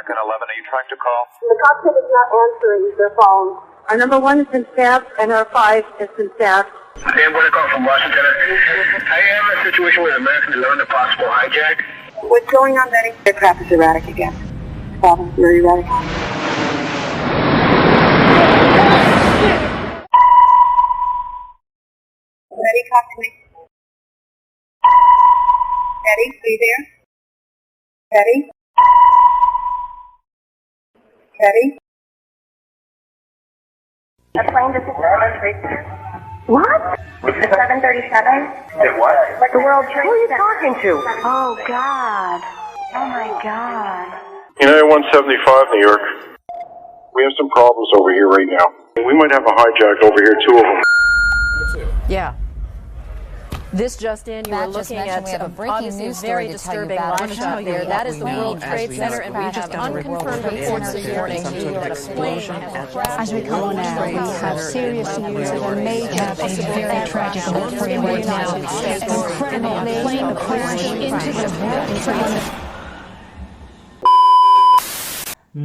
American 11, are you trying to call? The cockpit is not answering their phone. Our number 1 has been staffed and our 5 has been staffed. Hey, I'm going to call from Washington. I am in a situation with American 11, a possible hijack. What's going on, Betty? The aircraft is erratic again. Problem, very erratic. Betty, talk to me. Betty, are you there? Betty? Betty? A plane just hit the World Trade Center. What? The 737. Did what? Like the World Trade Who are you Center. talking to? Oh, God. Oh, my God. United 175, New York. We have some problems over here right now. We might have a hijack over here, 2 of them. Yeah. This just in, you were looking at we have a breaking obviously news very story to tell you disturbing about. live shot there. That is the World Trade Center, and we have unconfirmed reports this morning that a plane has crashed. As we come now, we have serious news of a major, very tragic event for you right now. Incredible plane crashed into the World Trade Center.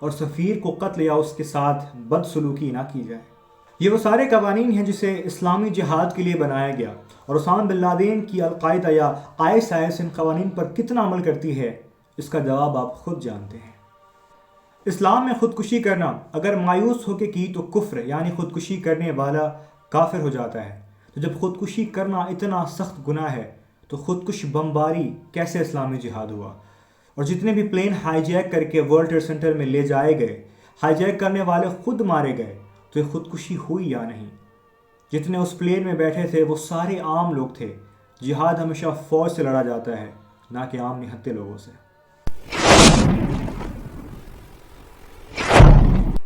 اور سفیر کو قتل یا اس کے ساتھ بدسلوکی نہ کی جائے۔ یہ وہ سارے قوانین ہیں جسے اسلامی جہاد کے لیے بنایا گیا، اور اسامہ بن لادن کی القاعدہ یا ISIS ان قوانین پر کتنا عمل کرتی ہے اس کا جواب آپ خود جانتے ہیں۔ اسلام میں خودکشی کرنا اگر مایوس ہو کے کی تو کفر یعنی خودکشی کرنے والا کافر ہو جاتا ہے، تو جب خودکشی کرنا اتنا سخت گناہ ہے تو خودکش بمباری کیسے اسلامی جہاد ہوا؟ اور جتنے بھی پلین ہائی جیک کر کے ورلڈ ٹریڈ سینٹر میں لے جائے گئے، ہائی جیک کرنے والے خود مارے گئے، تو یہ خودکشی ہوئی یا نہیں؟ جتنے اس پلین میں بیٹھے تھے وہ سارے عام لوگ تھے۔ جہاد ہمیشہ فوج سے لڑا جاتا ہے، نہ کہ عام نہتے لوگوں سے۔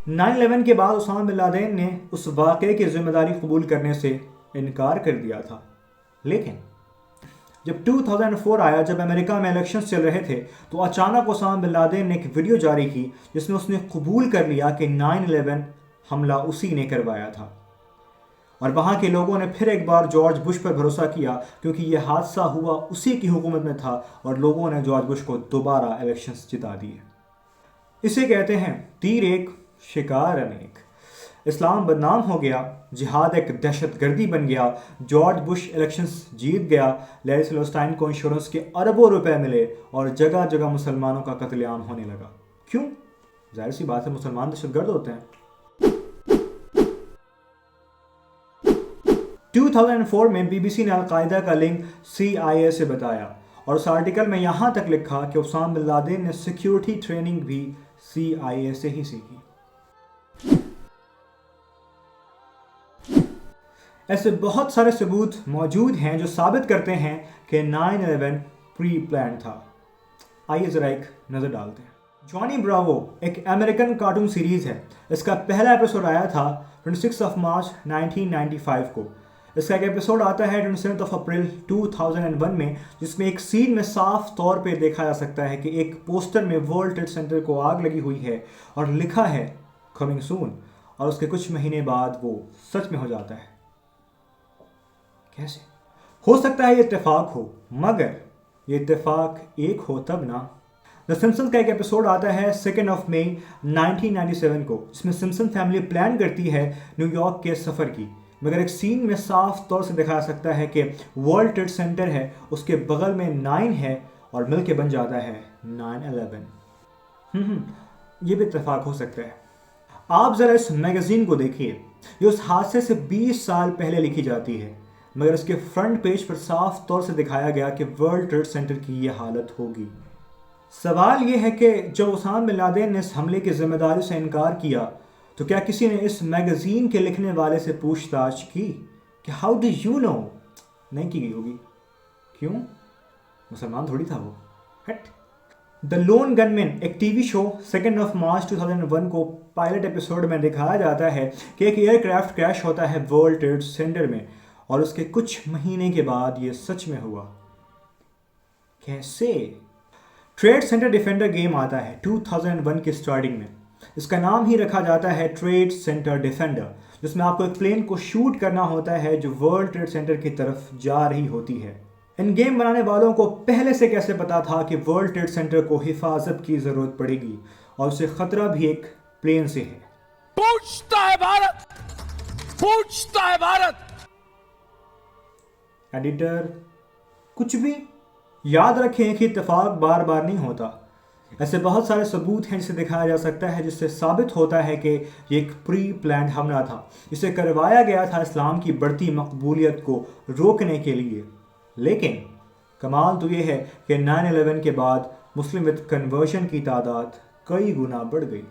9/11 کے بعد اسامہ بن لادن نے اس واقعے کی ذمہ داری قبول کرنے سے انکار کر دیا تھا، لیکن جب 2004 آیا، جب امریکہ میں الیکشنز چل رہے تھے، تو اچانک اسامہ بن لادن نے ایک ویڈیو جاری کی جس میں اس نے قبول کر لیا کہ 9/11 حملہ اسی نے کروایا تھا۔ اور وہاں کے لوگوں نے پھر ایک بار جارج بش پر بھروسہ کیا، کیونکہ یہ حادثہ ہوا اسی کی حکومت میں تھا، اور لوگوں نے جارج بش کو دوبارہ الیکشنز جتا دیے۔ اسے کہتے ہیں تیر ایک شکار انیک۔ اسلام بدنام ہو گیا، جہاد ایک دہشت گردی بن گیا، جارج بش الیکشنز جیت گیا، لیری سیلورسٹائن کو انشورنس کے اربوں روپے ملے، اور جگہ جگہ مسلمانوں کا قتل عام ہونے لگا۔ کیوں؟ ظاہر سی بات ہے، مسلمان دہشت گرد ہوتے ہیں۔ 2004 میں BBC نے القاعدہ کا لنک CIA سے بتایا، اور اس آرٹیکل میں یہاں تک لکھا کہ اسامہ بن لادن نے سیکیورٹی ٹریننگ بھی CIA سے ہی سیکھی۔ ایسے بہت سارے ثبوت موجود ہیں جو ثابت کرتے ہیں کہ 9/11 پری پلان تھا۔ آئیے ذرا ایک نظر ڈالتے ہیں۔ جانی براوو ایک امریکن کارٹون سیریز ہے۔ اس کا پہلا ایپیسوڈ آیا تھا 26 مارچ 1995 کو۔ اس کا ایک ایپیسوڈ آتا ہے 27 اپریل 2001 میں، جس میں ایک سین میں صاف طور پہ دیکھا جا سکتا ہے کہ ایک پوسٹر میں ورلڈ ٹریڈ سینٹر کو آگ لگی ہوئی ہے اور لکھا ہے کمنگ سون، اور اس کے کچھ مہینے بعد وہ سچ میں ہو جاتا ہے۔ کیسے ہو سکتا ہے یہ اتفاق ہو؟ مگر یہ اتفاق ایک ہو تب نا۔ دا سمپسنز کا ایک ایپیسوڈ آتا ہے 2 مئی 1997 کو، جس میں سمپسن فیملی پلان کرتی ہے نیو یارک کے سفر کی، مگر ایک سین میں صاف طور سے دکھا سکتا ہے کہ ورلڈ ٹریڈ سینٹر ہے، اس کے بغل میں 9 ہے، اور مل کے بن جاتا ہے 9/11۔ یہ بھی اتفاق ہو سکتا ہے۔ آپ ذرا اس میگزین کو دیکھیے، یہ اس حادثے سے 20 سال پہلے لکھی جاتی ہے، مگر اس کے فرنٹ پیج پر صاف طور سے دکھایا گیا کہ ورلڈ ٹریڈ سینٹر کی یہ حالت ہوگی۔ سوال یہ ہے کہ جب اسامہ بن لادن نے اس حملے کی ذمہ داری سے انکار کیا، تو کیا کسی نے اس میگزین کے لکھنے والے سے پوچھ تاچھ کی کہ ہاؤ ڈو یو نو؟ نہیں کی گئی ہوگی۔ کیوں؟ مسلمان تھوڑی تھا وہ۔ ہٹ۔ دا لون گن مین ایک ٹی وی شو 2 مارچ 2001 کو پائلٹ ایپیسوڈ میں دکھایا جاتا ہے کہ ایک ایئر کرافٹ کریش ہوتا ہے ورلڈ ٹریڈ سینٹر میں، اور اس کے کچھ مہینے کے بعد یہ سچ میں ہوا۔ کیسے؟ ٹریڈ سینٹر ڈیفینڈر گیم آتا ہے 2001 کی سٹارٹنگ میں۔ اس کا نام ہی رکھا جاتا ہے ٹریڈ سینٹر ڈیفینڈر، جس میں آپ کو ایک پلین کو شوٹ کرنا ہوتا ہے جو ورلڈ ٹریڈ سینٹر کی طرف جا رہی ہوتی ہے۔ ان گیم بنانے والوں کو پہلے سے کیسے پتا تھا کہ ورلڈ ٹریڈ سینٹر کو حفاظت کی ضرورت پڑے گی، اور اسے خطرہ بھی ایک پلین سے ہے؟ پوچھتا ہے بھارت، پوچھتا ہے بھارت۔ ایڈیٹر کچھ بھی یاد رکھیں کہ اتفاق بار بار نہیں ہوتا۔ ایسے بہت سارے ثبوت ہیں جسے دکھایا جا سکتا ہے، جس سے ثابت ہوتا ہے کہ یہ ایک پری پلانڈ حملہ تھا، جسے کروایا گیا تھا اسلام کی بڑھتی مقبولیت کو روکنے کے لیے۔ لیکن کمال تو یہ ہے کہ 9/11 کے بعد مسلم وتھ کنورژن کی تعداد کئی گنا بڑھ گئی۔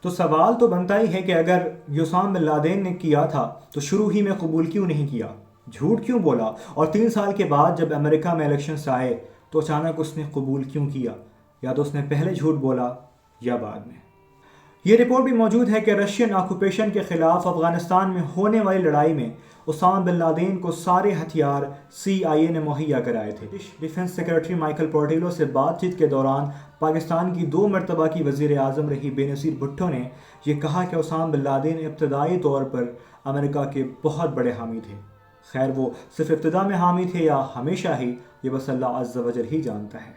تو سوال تو بنتا ہی ہے کہ اگر اسامہ بن لادن نے کیا تھا تو شروع ہی میں قبول کیوں نہیں کیا؟ جھوٹ کیوں بولا؟ اور 3 سال کے بعد جب امریکہ میں الیکشنز آئے تو اچانک اس نے قبول کیوں کیا؟ یا تو اس نے پہلے جھوٹ بولا یا بعد میں۔ یہ رپورٹ بھی موجود ہے کہ رشین آکوپیشن کے خلاف افغانستان میں ہونے والی لڑائی میں اسامہ بن لادن کو سارے ہتھیار CIA نے مہیا کرائے تھے۔ ڈیفنس سیکرٹری مائیکل پورٹیلو سے بات چیت کے دوران پاکستان کی 2 مرتبہ کی وزیر اعظم رہی بے نظیر بھٹو نے یہ کہا کہ اسامہ بن لادن ابتدائی طور پر امریکہ کے بہت بڑے حامی تھے۔ خیر وہ صرف ابتدا میں حامی تھے یا ہمیشہ ہی، یہ بس اللہ عز و جل ہی جانتا ہے۔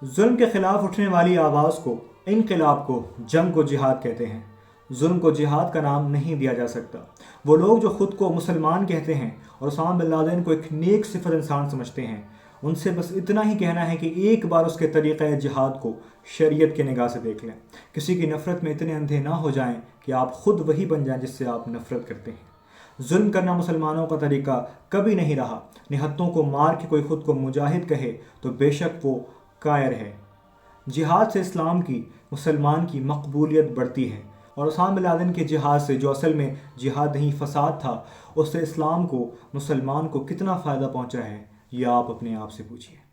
ظلم کے خلاف اٹھنے والی آواز کو انقلاب کو، جنگ کو جہاد کہتے ہیں، ظلم کو جہاد کا نام نہیں دیا جا سکتا۔ وہ لوگ جو خود کو مسلمان کہتے ہیں اور اسامہ بن لادن کو ایک نیک صفت انسان سمجھتے ہیں، ان سے بس اتنا ہی کہنا ہے کہ ایک بار اس کے طریقہ جہاد کو شریعت کے نگاہ سے دیکھ لیں۔ کسی کی نفرت میں اتنے اندھے نہ ہو جائیں کہ آپ خود وہی بن جائیں جس سے آپ نفرت کرتے ہیں۔ ظلم کرنا مسلمانوں کا طریقہ کبھی نہیں رہا۔ نہتوں کو مار کے کوئی خود کو مجاہد کہے تو بے شک وہ کائر ہے۔ جہاد سے اسلام کی، مسلمان کی مقبولیت بڑھتی ہے، اور اسامہ بن لادن کے جہاد سے، جو اصل میں جہاد نہیں فساد تھا، اس سے اسلام کو، مسلمان کو کتنا فائدہ پہنچا ہے، یہ آپ اپنے آپ سے پوچھیے۔